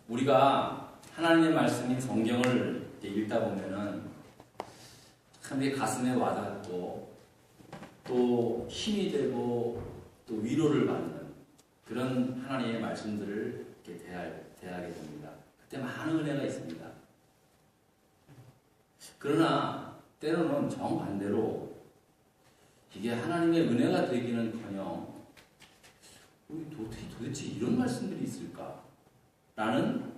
우리가 하나님의 말씀인 성경을 읽다 보면은 참 가슴에 와닿고 또 힘이 되고 또 위로를 받는 그런 하나님의 말씀들을 이렇게 대하게 됩니다. 그때 많은 은혜가 있습니다. 그러나 때로는 정반대로 이게 하나님의 은혜가 되기는커녕 도대체 이런 말씀들이 있을까? 라는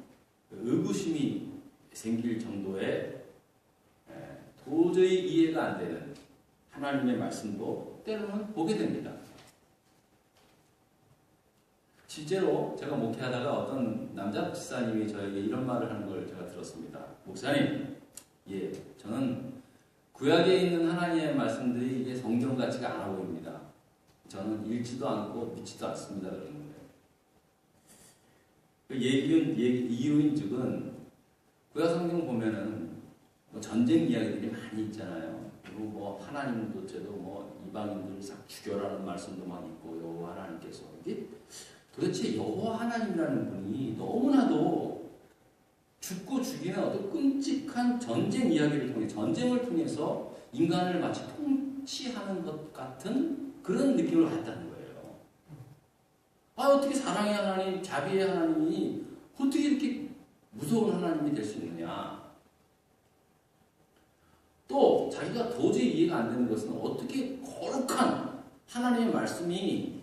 의구심이 생길 정도의 도저히 이해가 안 되는 하나님의 말씀도 때로는 보게 됩니다. 실제로 제가 목회하다가 어떤 남자 목사님이 저에게 이런 말을 하는 걸 제가 들었습니다. 목사님, 저는 구약에 있는 하나님의 말씀들이 이게 성경 같지가 않아 보입니다. 저는 읽지도 않고 믿지도 않습니다. 그러는데 이유인즉은 구약 성경 보면은 전쟁 이야기들이 많이 있잖아요. 그리고 하나님 도체도 이방인들을 싹 죽여라는 말씀도 많이 있고 여호와 하나님께서 이게 도대체 여호와 하나님이라는 분이 너무나도 죽고 죽이는 어떤 끔찍한 전쟁 이야기를 통해 전쟁을 통해서 인간을 마치 통치하는 것 같은 그런 느낌을 받았다는 거예요. 어떻게 사랑의 하나님, 자비의 하나님이 어떻게 이렇게 무서운 하나님이 될 수 있느냐. 또 자기가 도저히 이해가 안 되는 것은 어떻게 거룩한 하나님의 말씀이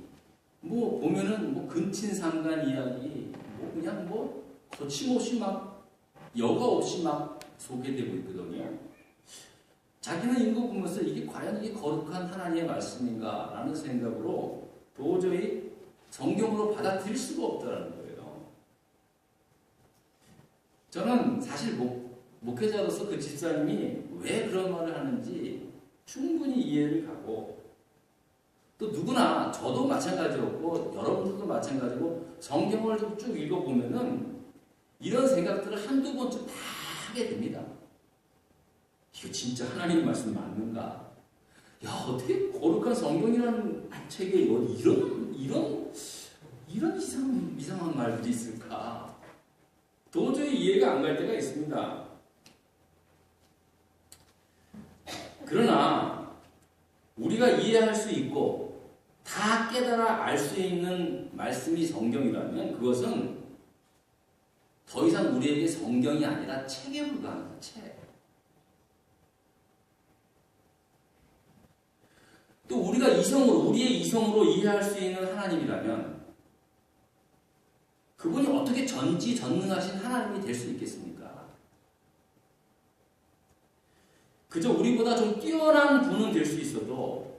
보면은 근친상간 이야기 그냥 거침없이 여과 없이 소개되고 있거든요. 자기는 이거 보면서 이게 과연 이게 거룩한 하나님의 말씀인가 라는 생각으로 도저히 성경으로 받아들일 수가 없다는 거예요. 저는 사실 목회자로서 그 집사님이 왜 그런 말을 하는지 충분히 이해를 가고 또 누구나 저도 마찬가지였고 여러분들도 마찬가지고 성경을 쭉 읽어보면은 이런 생각들을 한두 번쯤 다 하게 됩니다. 이거 진짜 하나님 말씀 맞는가? 어떻게 거룩한 성경이라는 책에 이런 이상한 말들이 있을까? 도저히 이해가 안 갈 때가 있습니다. 그러나 우리가 이해할 수 있고 다 깨달아 알 수 있는 말씀이 성경이라면 그것은 더 이상 우리에게 성경이 아니라 책에 불과한 책. 또 우리가 우리의 이성으로 이해할 수 있는 하나님이라면 그분이 어떻게 전지전능하신 하나님이 될 수 있겠습니까? 그저 우리보다 좀 뛰어난 분은 될 수 있어도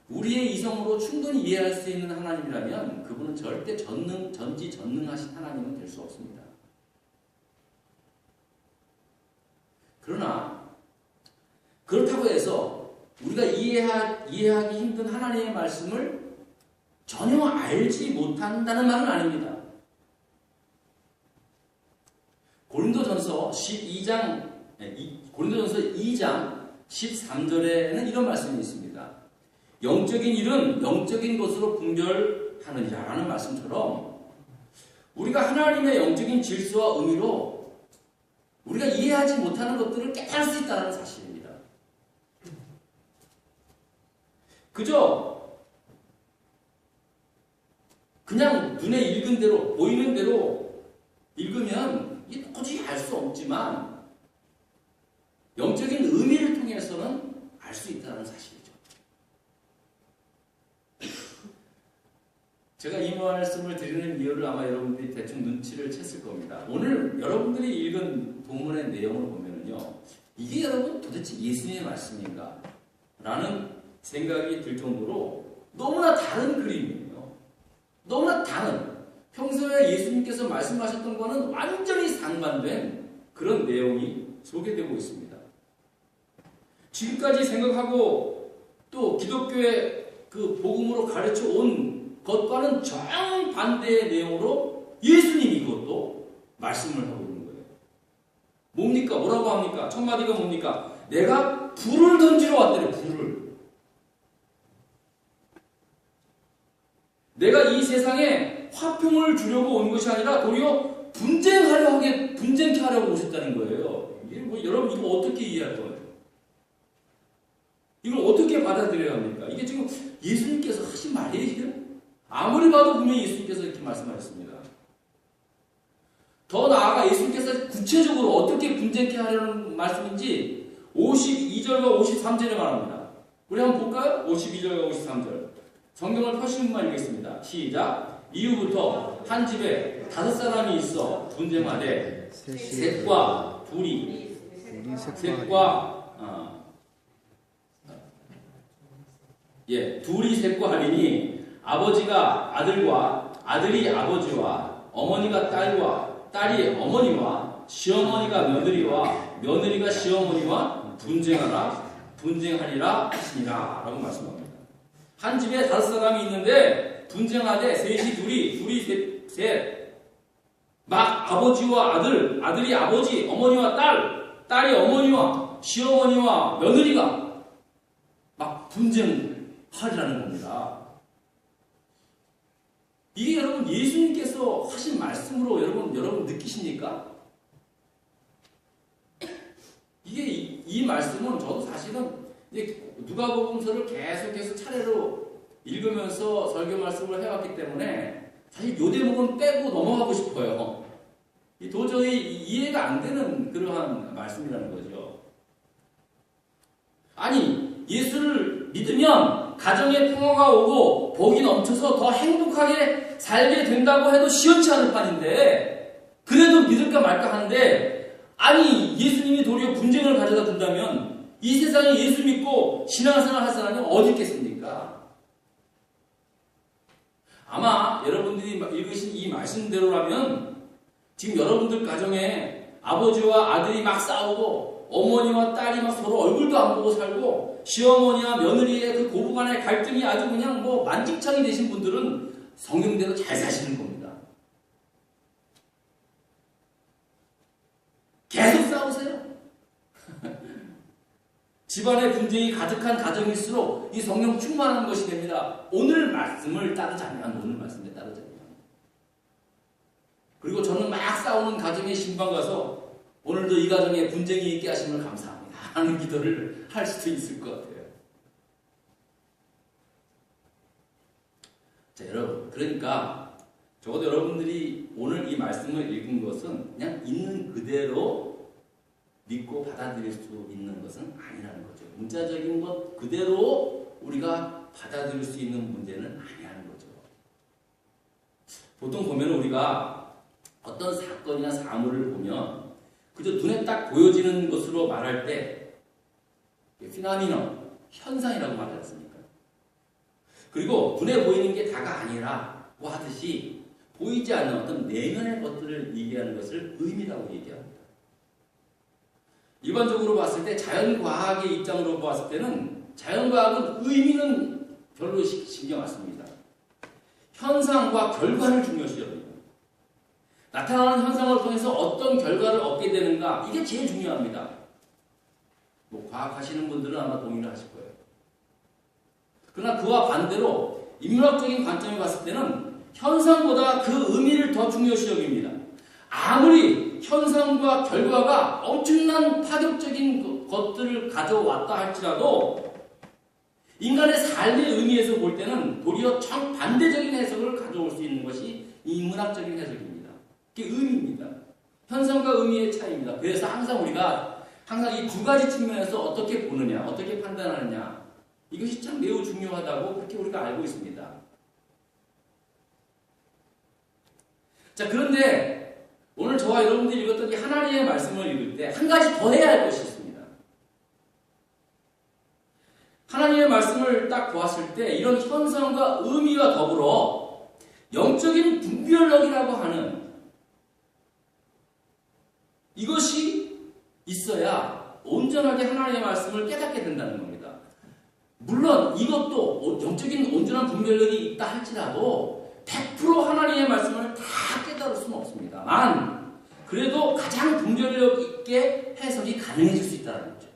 우리의 이성으로 충분히 이해할 수 있는 하나님이라면 그분은 절대 전지전능하신 하나님은 될 수 없습니다. 그러나 그렇다고 해서 우리가 이해하기 힘든 하나님의 말씀을 전혀 알지 못한다는 말은 아닙니다. 고린도전서 2장 13절에는 이런 말씀이 있습니다. 영적인 일은 영적인 것으로 분별하느니라 라는 말씀처럼 우리가 하나님의 영적인 질서와 의미로 우리가 이해하지 못하는 것들을 깨달을 수 있다는 사실입니다. 그저 그냥 눈에 읽은 대로 보이는 대로 읽으면 이게 도저히 알 수 없지만 영적인 의미를 통해서는 알 수 있다는 사실이죠. 제가 이 말씀을 드리는 이유를 아마 여러분들이 대충 눈치를 챘을 겁니다. 오늘 여러분들이 읽은 본문의 내용을 보면요, 이게 여러분 도대체 예수님의 말씀인가? 라는 생각이 들 정도로 너무나 다른 그림이에요. 너무나 다른. 평소에 예수님께서 말씀하셨던 것은 완전히 상반된 그런 내용이 소개되고 있습니다. 지금까지 생각하고 또 기독교의 그 복음으로 가르쳐 온 것과는 정반대의 내용으로 예수님이 이것도 말씀을 하고 있는 거예요. 뭡니까? 뭐라고 합니까? 첫 마디가 뭡니까? 내가 불을 던지러 왔대요. 불을. 내가 이 세상에 화평을 주려고 온 것이 아니라 도리어 분쟁케 하려고 오셨다는 거예요. 이게 뭐, 여러분 이거 어떻게 이해할 거예요? 이걸 어떻게 받아들여야 합니까? 이게 지금 예수님께서 하신 말이에요? 아무리 봐도 분명히 예수님께서 이렇게 말씀하셨습니다. 더 나아가 예수님께서 구체적으로 어떻게 분쟁케 하려는 말씀인지 52절과 53절에 말합니다. 우리 한번 볼까요? 52절과 53절. 성경을 펴신 분만 읽겠습니다. 시작. 이후부터 한 집에 5사람이 있어 분쟁하되 셋과 둘이 셋과 하리니 아버지가 아들과 아들이 아버지와 어머니가 딸과 딸이 어머니와 시어머니가 며느리와 며느리가 시어머니와 분쟁하리라 하시니라 라고 말씀합니다. 한 집에 5사람이 있는데 분쟁하되 셋이 둘이 셋 막 아버지와 아들, 아들이 아버지, 어머니와 딸이 어머니와 시어머니와 며느리가 막 분쟁하리라는 겁니다. 이게 여러분 예수님께서 하신 말씀으로 여러분 느끼십니까? 이게 이 말씀은 저도 사실은 이제 누가복음서를 계속해서 차례로 읽으면서 설교 말씀을 해왔기 때문에 사실 요 대목은 빼고 넘어가고 싶어요. 도저히 이해가 안 되는 그러한 말씀이라는 거죠. 아니, 예수를 믿으면 가정에 평화가 오고 복이 넘쳐서 더 행복하게 살게 된다고 해도 시원치 않을 판인데, 그래도 믿을까 말까 하는데, 아니, 예수님이 도리어 분쟁을 가져다 둔다면 이 세상에 예수 믿고 신앙생활 할 사람이 어디 있겠습니까? 아마 여러분들이 읽으신 이 말씀대로라면 지금 여러분들 가정에 아버지와 아들이 막 싸우고 어머니와 딸이 막 서로 얼굴도 안 보고 살고 시어머니와 며느리의 그 고부간의 갈등이 아주 그냥 뭐 만직창이 되신 분들은 성경대로 잘 사시는 겁니다. 계속 싸우세요. 집안의 분쟁이 가득한 가정일수록 이 성령 충만한 것이 됩니다. 오늘 말씀에 따르자면. 그리고 저는 막 싸우는 가정의 신방 가서 오늘도 이 가정에 분쟁이 있게 하심을 감사합니다 하는 기도를 할 수도 있을 것 같아요. 자, 여러분, 그러니까 적어도 여러분들이 오늘 이 말씀을 읽은 것은 그냥 있는 그대로 믿고 받아들일 수 있는 것은 아니라는 거죠. 문자적인 것 그대로 우리가 받아들일 수 있는 문제는 아니라는 거죠. 보통 보면 우리가 어떤 사건이나 사물을 보면 그저 눈에 딱 보여지는 것으로 말할 때 피나미너, 현상이라고 말하지 않습니까? 그리고 눈에 보이는 게 다가 아니라고 하듯이 보이지 않는 어떤 내면의 것들을 얘기하는 것을 의미라고 얘기합니다. 일반적으로 봤을 때 자연과학의 입장으로 봤을 때는 자연과학은 의미는 별로 신경 안 씁니다. 현상과 결과를 중요시 여깁니다. 나타나는 현상을 통해서 어떤 결과를 얻게 되는가, 이게 제일 중요합니다. 뭐 과학하시는 분들은 아마 동의를 하실 거예요. 그러나 그와 반대로 인문학적인 관점에 봤을 때는 현상보다 그 의미를 더 중요시 여깁니다. 아무리 현상과 결과가 엄청난 파격적인 것들을 가져왔다 할지라도 인간의 삶의 의미에서 볼 때는 도리어 정반대적인 해석을 가져올 수 있는 것이 인문학적인 해석입니다. 그게 의미입니다. 현상과 의미의 차이입니다. 그래서 항상 우리가 이 두 가지 측면에서 어떻게 보느냐, 어떻게 판단하느냐, 이것이 참 매우 중요하다고 그렇게 우리가 알고 있습니다. 자, 그런데 오늘 저와 여러분들이 읽었던 이 하나님의 말씀을 읽을 때 한 가지 더 해야 할 것이 있습니다. 하나님의 말씀을 딱 보았을 때 이런 현상과 의미와 더불어 영적인 분별력이라고 하는 이것이 있어야 온전하게 하나님의 말씀을 깨닫게 된다는 겁니다. 물론 이것도 영적인 온전한 분별력이 있다 할지라도 100% 하나님의 말씀을 다 깨달을 수는 없습니다만 그래도 가장 분별력 있게 해석이 가능해질 수 있다는 거죠.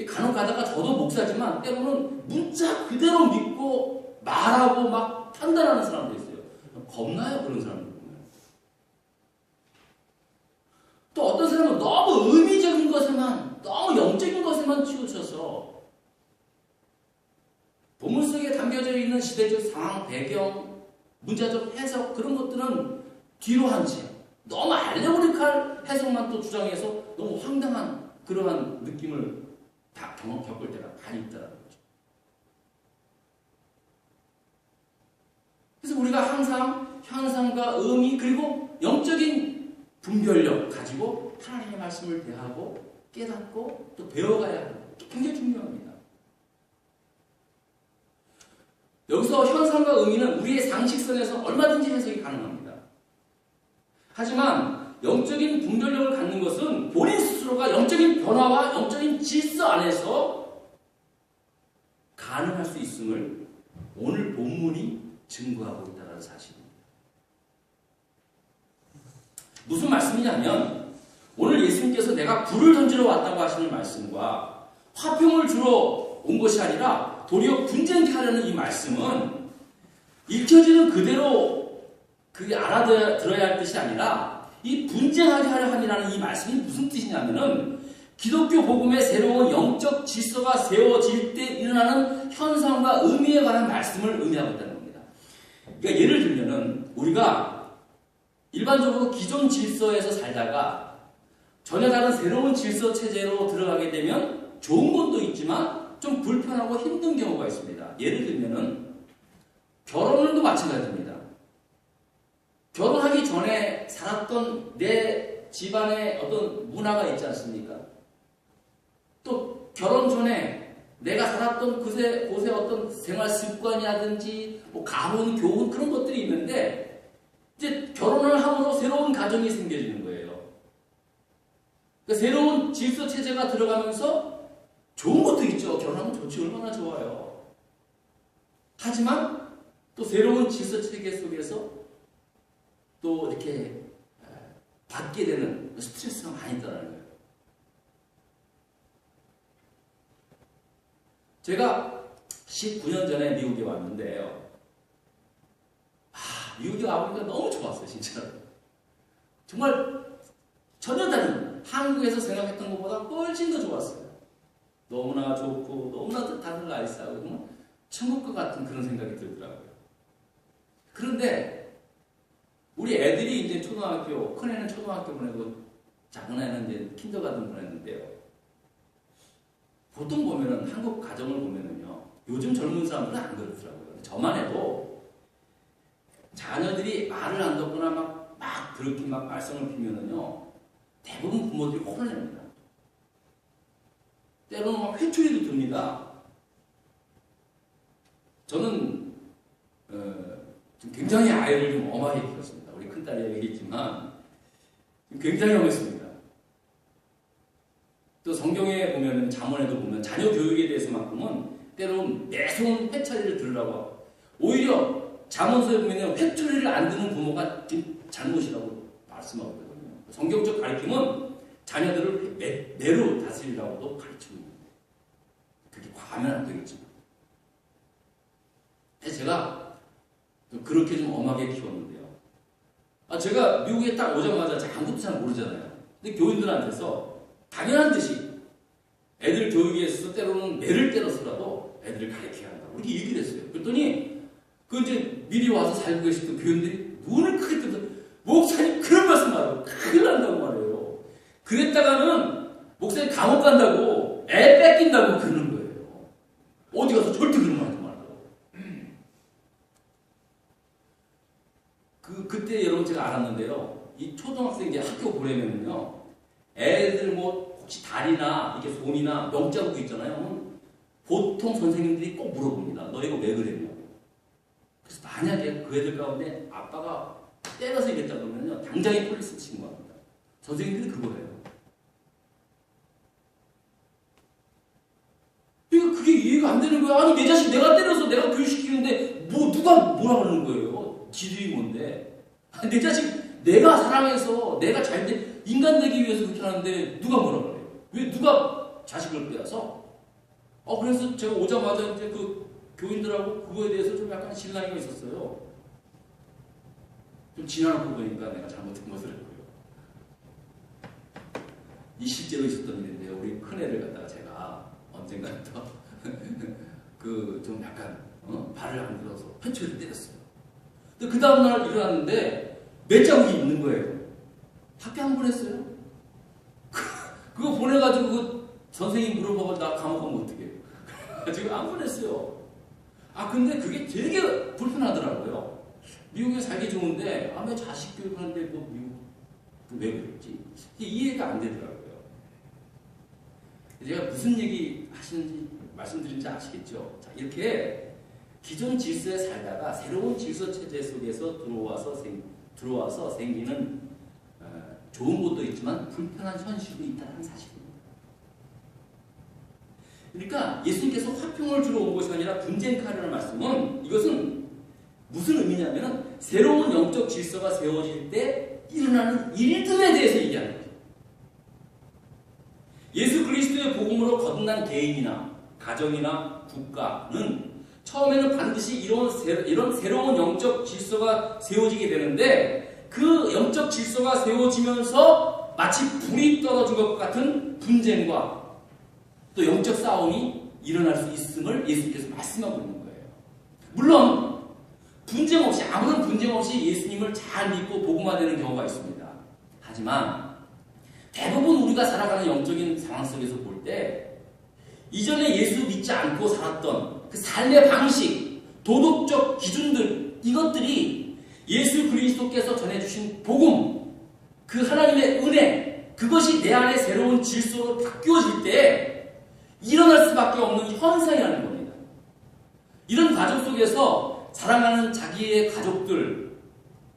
간혹 가다가 저도 목사지만 때로는 문자 그대로 믿고 말하고 막 판단하는 사람도 있어요. 겁나요, 그런 사람들 보면. 시대적 상황, 배경, 문자적 해석 그런 것들은 뒤로 한 채 너무 알레고리칼 해석만 또 주장해서 너무 황당한 그러한 느낌을 다 겪을 때가 많이 있더라고요. 그래서 우리가 항상 현상과 의미 그리고 영적인 분별력 가지고 하나님의 말씀을 대하고 깨닫고 또 배워가야 하는 게 굉장히 중요합니다. 여기서 현상과 의미는 우리의 상식선에서 얼마든지 해석이 가능합니다. 하지만 영적인 분별력을 갖는 것은 본인 스스로가 영적인 변화와 영적인 질서 안에서 가능할 수 있음을 오늘 본문이 증거하고 있다는 사실입니다. 무슨 말씀이냐면 오늘 예수님께서 내가 불을 던지러 왔다고 하시는 말씀과 화평을 주러 온 것이 아니라 도리어 분쟁케 하려는 이 말씀은 읽혀지는 그대로 그게 알아들어야 할 뜻이 아니라 이 분쟁하게 하려 함이라는 이 말씀이 무슨 뜻이냐면은 기독교 복음의 새로운 영적 질서가 세워질 때 일어나는 현상과 의미에 관한 말씀을 의미하고 있다는 겁니다. 그러니까 예를 들면은 우리가 일반적으로 기존 질서에서 살다가 전혀 다른 새로운 질서 체제로 들어가게 되면 좋은 것도 있지만 좀 불편하고 힘든 경우가 있습니다. 예를 들면은 결혼도 마찬가지입니다. 결혼하기 전에 살았던 내 집안의 어떤 문화가 있지 않습니까? 또 결혼 전에 내가 살았던 곳의 어떤 생활 습관이라든지 뭐 가문, 교훈 그런 것들이 있는데 이제 결혼을 함으로 새로운 가정이 생겨지는 거예요. 그러니까 새로운 질서 체제가 들어가면서 좋은 것도 있죠. 결혼하면 좋지 얼마나 좋아요. 하지만 또 새로운 질서 체계 속에서 또 이렇게 받게 되는 스트레스가 많이 있다는 거예요. 제가 19년 전에 미국에 왔는데요. 미국에 와보니까 너무 좋았어요, 진짜로. 정말 전혀 다른, 한국에서 생각했던 것보다 훨씬 더 좋았어요. 너무나 좋고, 너무나 다들 나이스하고, 정말 천국과 같은 그런 생각이 들더라고요. 그런데, 우리 애들이 이제 초등학교, 큰 애는 초등학교 보내고, 작은 애는 이제 킨더가든 보냈는데요. 보통 보면은, 한국 가정을 보면은요, 요즘 젊은 사람들은 안 그렇더라고요. 저만 해도, 자녀들이 말을 안 듣거나 막 그렇게 막 말썽을 피면은요, 대부분 부모들이 혼을 냅니다. 때로는 막 회초리도 듭니다. 저는, 굉장히 아이를 좀 엄하게 키웠습니다. 우리 큰딸이 얘기했지만, 굉장히 엄했습니다. 또 성경에 보면은, 잠언에도 보면, 자녀 교육에 대해서만큼은 때로는 매서운 회초리를 들으라고 하고, 오히려 잠언서에 보면 회초리를 안 드는 부모가 잘못이라고 말씀하고 있거든요. 성경적 가르침은 자녀들을 매로 다스리라고도 가르치고 있는데 그렇게 과하면 안 되겠지만 제가 그렇게 좀 엄하게 키웠는데요. 제가 미국에 딱 오자마자 아무것도 잘 모르잖아요. 근데 교인들한테서 당연한 듯이 애들 교육에 있어서 때로는 매를 때려서라도 애들을 가르쳐야 한다고 이렇게 얘기를 했어요. 그랬더니 그 이제 미리 와서 살고 계시던 교인들이 눈을 크게 뜨면서 목사님 그런 말씀 말하고 큰일 난다고 말해요. 그랬다가는 목사님 감옥 간다고 애 뺏긴다고 그러는 거예요. 어디 가서 절대 그런 말 하지 말라고. 그때 여러분 제가 알았는데요. 이 초등학생 이제 학교 보내면은요. 애들 뭐 혹시 다리나 이게 손이나 명자국 있잖아요. 보통 선생님들이 꼭 물어봅니다. 너 이거 왜 그랬냐고. 그래서 만약에 그 애들 가운데 아빠가 때려서 이랬다 그러면요. 당장에 폴리스 신고합니다. 선생님들이 그거예요. 그러니까 그게 이해가 안 되는 거야. 아니 내 자식 내가 때려서 내가 교육시키는데 뭐 누가 뭐라 그러는 거예요. 지들이 뭔데. 내 자식 내가 사랑해서 내가 잘돼 인간 되기 위해서 그렇게 하는데 누가 뭐라 그래요. 왜 누가 자식을 빼앗어? 그래서 제가 오자마자 이제 그 교인들하고 그거에 대해서 좀 약간 실랑이가 있었어요. 좀 지나놓고 보니까 내가 잘못한 것을 했고요. 이 실제로 있었던 일인데요. 우리 큰애를 갖다가 제가 언젠가 또 좀 약간 발을 안 들어서 편초를 때렸어요. 근데 그 다음날 일어났는데 몇 자국이 있는 거예요. 학교 안 보냈어요. 그거 보내가지고 그 선생님 물어보고 나 감옥 가면 어떡해. 지금 안 보냈어요. 근데 그게 되게 불편하더라고요. 미국에 살기 좋은데 왜 자식 교육하는데 뭐 미국 왜 그랬지? 이게 이해가 안 되더라고요. 제가 무슨 얘기 하시는지 말씀드린지 아시겠죠? 자, 이렇게 기존 질서에 살다가 새로운 질서 체제 속에서 들어와서 생기는 좋은 것도 있지만 불편한 현실도 있다는 사실입니다. 그러니까 예수님께서 화평을 주러 온 것이 아니라 분쟁하려는 말씀은 이것은 무슨 의미냐면 새로운 영적 질서가 세워질 때 일어나는 일들에 대해서 얘기하는 거죠. 예수 그리스도의 복음으로 거듭난 개인이나 가정이나 국가는 처음에는 반드시 이런 새로운 영적 질서가 세워지게 되는데 그 영적 질서가 세워지면서 마치 불이 떨어진 것 같은 분쟁과 또 영적 싸움이 일어날 수 있음을 예수님께서 말씀하고 있는 거예요. 물론 분쟁 없이 아무런 분쟁 없이 예수님을 잘 믿고 복음화되는 경우가 있습니다. 하지만 대부분 우리가 살아가는 영적인 상황 속에서 볼 때 이전에 예수 믿지 않고 살았던 그 삶의 방식, 도덕적 기준들 이것들이 예수 그리스도께서 전해주신 복음, 그 하나님의 은혜 그것이 내 안에 새로운 질서로 바뀌어질 때 일어날 수밖에 없는 현상이라는 겁니다. 이런 과정 속에서 사랑하는 자기의 가족들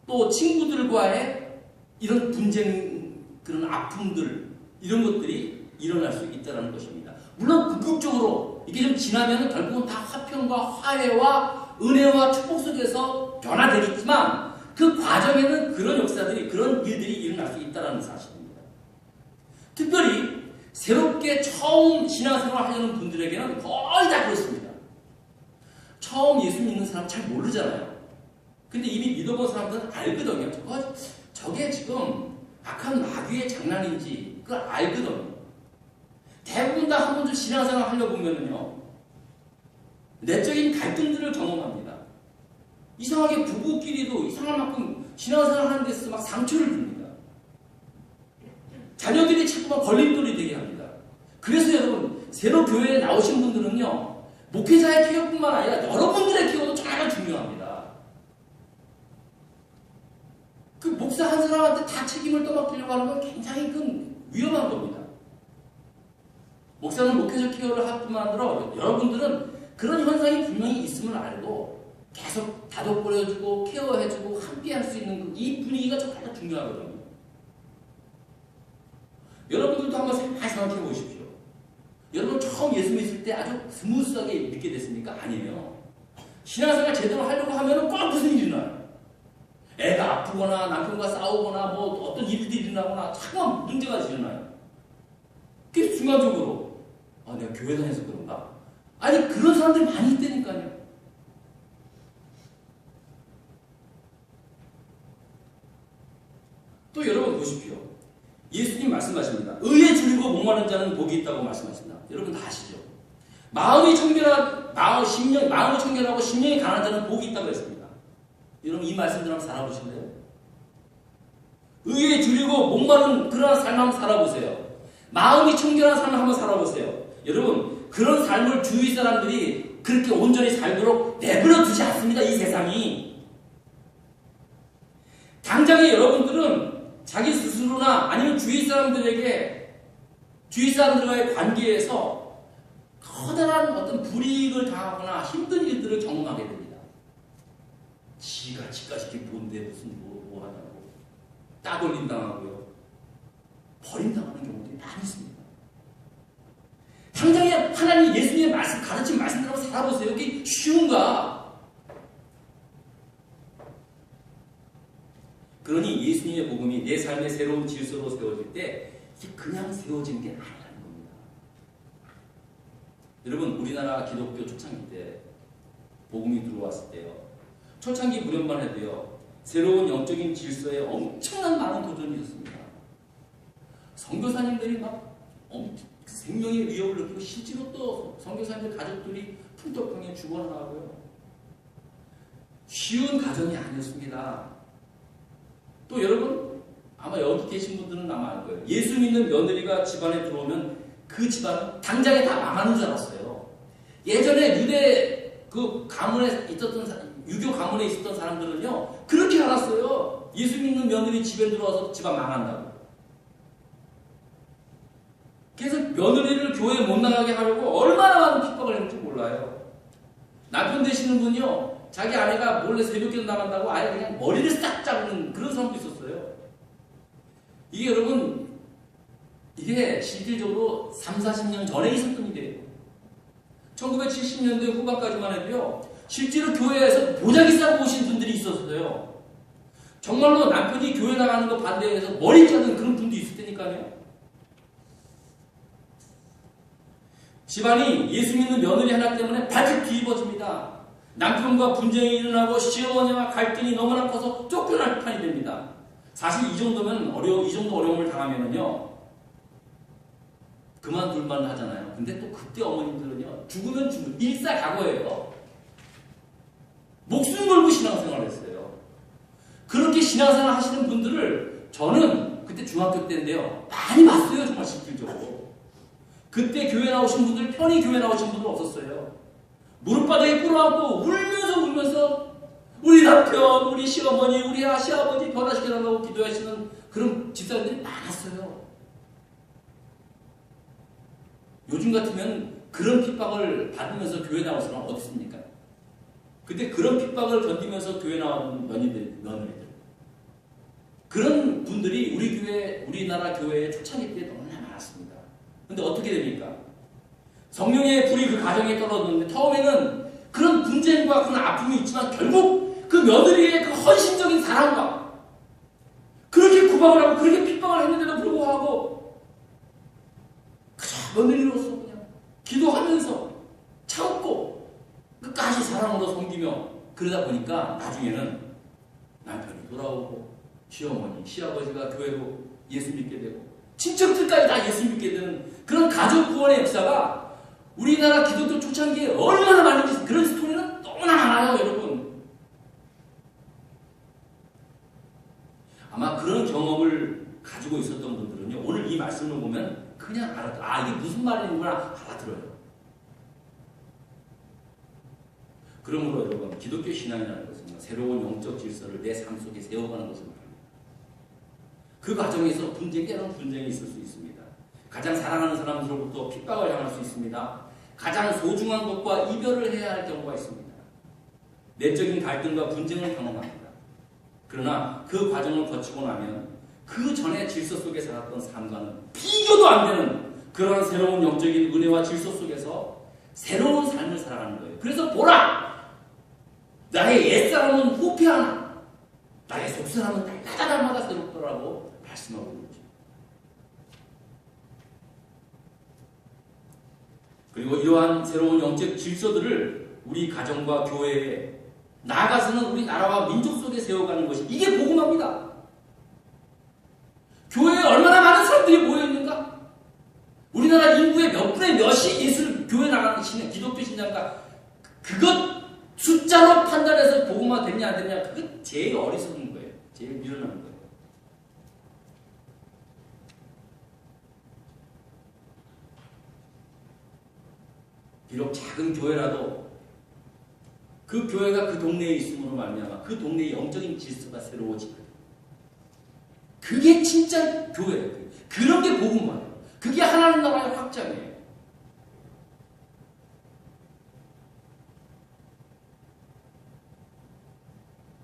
또 친구들과의 이런 분쟁 그런 아픔들 이런 것들이 일어날 수 있다는 것입니다. 물론 궁극적으로 이게 좀 지나면 결국은 다 화평과 화해와 은혜와 축복 속에서 변화되겠지만 그 과정에는 그런 역사들이 그런 일들이 일어날 수 있다는 사실입니다. 특별히 새롭게 처음 신앙생활 하려는 분들에게는 거의 다 그렇습니다. 처음 예수 믿는 사람 잘 모르잖아요. 근데 이미 믿어본 사람들은 알거든요. 저게 지금 악한 마귀의 장난인지 그걸 알거든요. 대부분 다 한 번쯤 신앙생활 하려고 보면은요, 내적인 갈등들을 경험합니다. 이상하게 부부끼리도 이상한 만큼 신앙생활 하는 데서 막 상처를 줍니다. 자녀들이 자꾸만 걸림돌이 되게 합니다. 그래서 여러분, 새로 교회에 나오신 분들은요, 목회자의 케어뿐만 아니라 여러분들의 케어도 정말 중요합니다. 그 목사 한 사람한테 다 책임을 떠맡기려고 하는 건 굉장히 큰 위험한 겁니다. 목사는 목회자 케어를 할 뿐만 아니라 여러분들은 그런 현상이 분명히 있음을 알고 계속 다독거려주고 케어해주고 함께 할 수 있는 이 분위기가 정말 중요하거든요. 여러분들도 한번 많이 생각해 보십시오. 여러분 처음 예수 믿을 때 아주 스무스하게 믿게 됐습니까? 아니에요. 신앙생활 제대로 하려고 하면 꼭 무슨 일이 일어나요. 애가 아프거나 남편과 싸우거나 뭐 어떤 일들이 일어나거나 참 문제가 일어나요. 그게 순간적으로 내가 교회 다녀서 그런가? 아니 그런 사람들이 많이 있다니까요. 또 여러분 보십시오. 예수님 말씀하십니다. 의에 줄이고 목마른 자는 복이 있다고 말씀하십니다. 여러분 다 아시죠? 마음이 청결하고 심령이 강한 자는 복이 있다고 했습니다. 여러분 이 말씀들 한번 살아보실래요? 의에 줄이고 목마른 그러한 삶 한번 살아보세요. 마음이 청결한 삶을 한번 살아보세요. 여러분 그런 삶을 주위 사람들이 그렇게 온전히 살도록 내버려 두지 않습니다. 이 세상이. 당장에 여러분들은 자기 스스로나 아니면 주위 사람들과의 관계에서 커다란 어떤 불이익을 당하거나 힘든 일들을 경험하게 됩니다. 지가 지가시게 뭔데 무슨 뭐 하냐고 따돌림 당하고요. 버림당하는 경우들이 많이 있습니다. 당장에 하나님 예수님의 가르친 말씀대로 살아보세요. 이게 쉬운가? 그러니 예수님의 복음이 내 삶의 새로운 질서로 세워질 때 이게 그냥 세워지는 게 아니라는 겁니다. 여러분 우리나라 기독교 초창기 때 복음이 들어왔을 때요. 초창기 무렵만 해도요. 새로운 영적인 질서에 엄청난 많은 도전이 있었습니다. 선교사님들이 막 생명의 위협을 느끼고 실제로 또 선교사님들 가족들이 풍토병에 죽어나가고요. 쉬운 가정이 아니었습니다. 또 여러분 아마 여기 계신 분들은 아마 알 거예요. 예수 믿는 며느리가 집안에 들어오면 그 집안은 당장에 다 망하는 줄 알았어요. 예전에 유대 그 가문에 있었던 유교 가문에 있었던 사람들은요 그렇게 알았어요. 예수 믿는 며느리 집에 들어와서 집안 망한다고. 그래서 며느리를 교회에 못 나가게 하려고 얼마나 많은 핍박을 했는지 몰라요. 남편 되시는 분이요 자기 아내가 몰래 새벽기도 나간다고 아예 그냥 머리를 싹 자르는 그런 사람도 있었어요. 이게 여러분 이게 실질적으로 3, 40년 전에 있었던 일이에요. 1970년대 후반까지만 해도요 실제로 교회에서 보자기 싸고 오신 분들이 있었어요. 정말로 남편이 교회 나가는 거 반대해서 머리 자른 그런 분도 있을 테니까요. 집안이 예수 믿는 며느리 하나 때문에 발칵 뒤집어집니다. 남편과 분쟁이 일어나고 시어머니와 갈등이 너무나 커서 쫓겨날 판이 됩니다. 사실 이 정도면 이 정도 어려움을 당하면은요 그만둘만 하잖아요. 근데 또 그때 어머님들은요 죽으면 죽을 일사각오예요. 목숨 걸고 신앙생활을 했어요. 그렇게 신앙생활 하시는 분들을 저는 그때 중학교 때인데요 많이 봤어요. 정말 실질적으로. 그때 교회 나오신 분들 편히 교회 나오신 분들 없었어요. 무릎바닥에 꿇어앉고 울면서 우리 남편, 우리 시어머니, 우리 시아버지 변화시켜달라고 기도하시는 그런 집사님들이 많았어요. 요즘 같으면 그런 핍박을 받으면서 교회 나올 사람 어디 있습니까? 근데 그런 핍박을 견디면서 교회 나오는 며느리들 그런 분들이 우리나라 교회의 초창기 때 너무나 많았습니다. 근데 어떻게 됩니까? 성령의 불이 그 가정에 떨어졌는데 처음에는 그런 분쟁과 그런 아픔이 있지만 결국 그 며느리의 그 헌신적인 사랑과 그렇게 구박을 하고 그렇게 핍박을 했는데도 불구하고 그저 며느리로서 그냥 기도하면서 참고 끝까지 사랑으로 섬기며 그러다 보니까 나중에는 남편이 돌아오고 시어머니, 시아버지가 교회로 예수 믿게 되고 친척들까지 다 예수 믿게 되는 그런 가족 구원의 역사가 우리나라 기독교 초창기에 얼마나 많은지 그런 스토리는 너무나 많아요, 여러분. 아마 그런 경험을 가지고 있었던 분들은요, 오늘 이 말씀을 보면 그냥 이게 무슨 말이구나 알아들어요. 그러므로 여러분, 기독교 신앙이라는 것은 새로운 영적 질서를 내 삶 속에 세워가는 것을 말합니다. 그 과정에서 때로는 분쟁이 있을 수 있습니다. 가장 사랑하는 사람들로부터 핍박을 당할 수 있습니다. 가장 소중한 것과 이별을 해야 할 경우가 있습니다. 내적인 갈등과 분쟁을 경험합니다. 그러나 그 과정을 거치고 나면 그 전에 질서 속에 살았던 삶과는 비교도 안 되는 그러한 새로운 영적인 은혜와 질서 속에서 새로운 삶을 살아가는 거예요. 그래서 보라! 나의 옛사람은 후패하나 나의 속사람은 날마다 새롭더라고 말씀하고 있는 거죠. 그리고 이러한 새로운 영적 질서들을 우리 가정과 교회에 나아가서는 우리 나라와 민족 속에 세워가는 것이 이게 복음화입니다. 교회에 얼마나 많은 사람들이 모여있는가? 우리나라 인구의 몇 분의 몇이 교회 나가는 기독교 신자인가? 그것 숫자로 판단해서 복음화 됐냐 안 됐냐 그게 제일 어리석은 거예요. 제일 미련한 거예요. 비록 작은 교회라도 그 교회가 그 동네에 있음으로 말미암아 그 동네의 영적인 질서가 새로워지거든요. 그게 진짜 교회예요. 그런 게 복음화예요. 그게 하나님 나라의 확장이에요.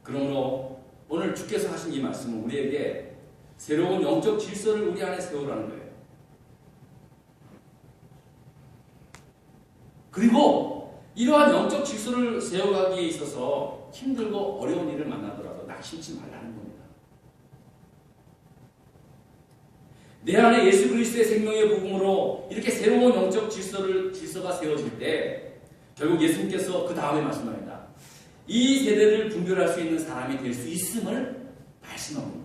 그러므로 오늘 주께서 하신 이 말씀은 우리에게 새로운 영적 질서를 우리 안에 세우라는 거예요. 그리고 이러한 영적 질서를 세워가기에 있어서 힘들고 어려운 일을 만나더라도 낙심치 말라는 겁니다. 내 안에 예수 그리스도의 생명의 복음으로 이렇게 새로운 영적 질서가 세워질 때 결국 예수님께서 그 다음에 말씀합니다. 이 세대를 분별할 수 있는 사람이 될 수 있음을 말씀합니다.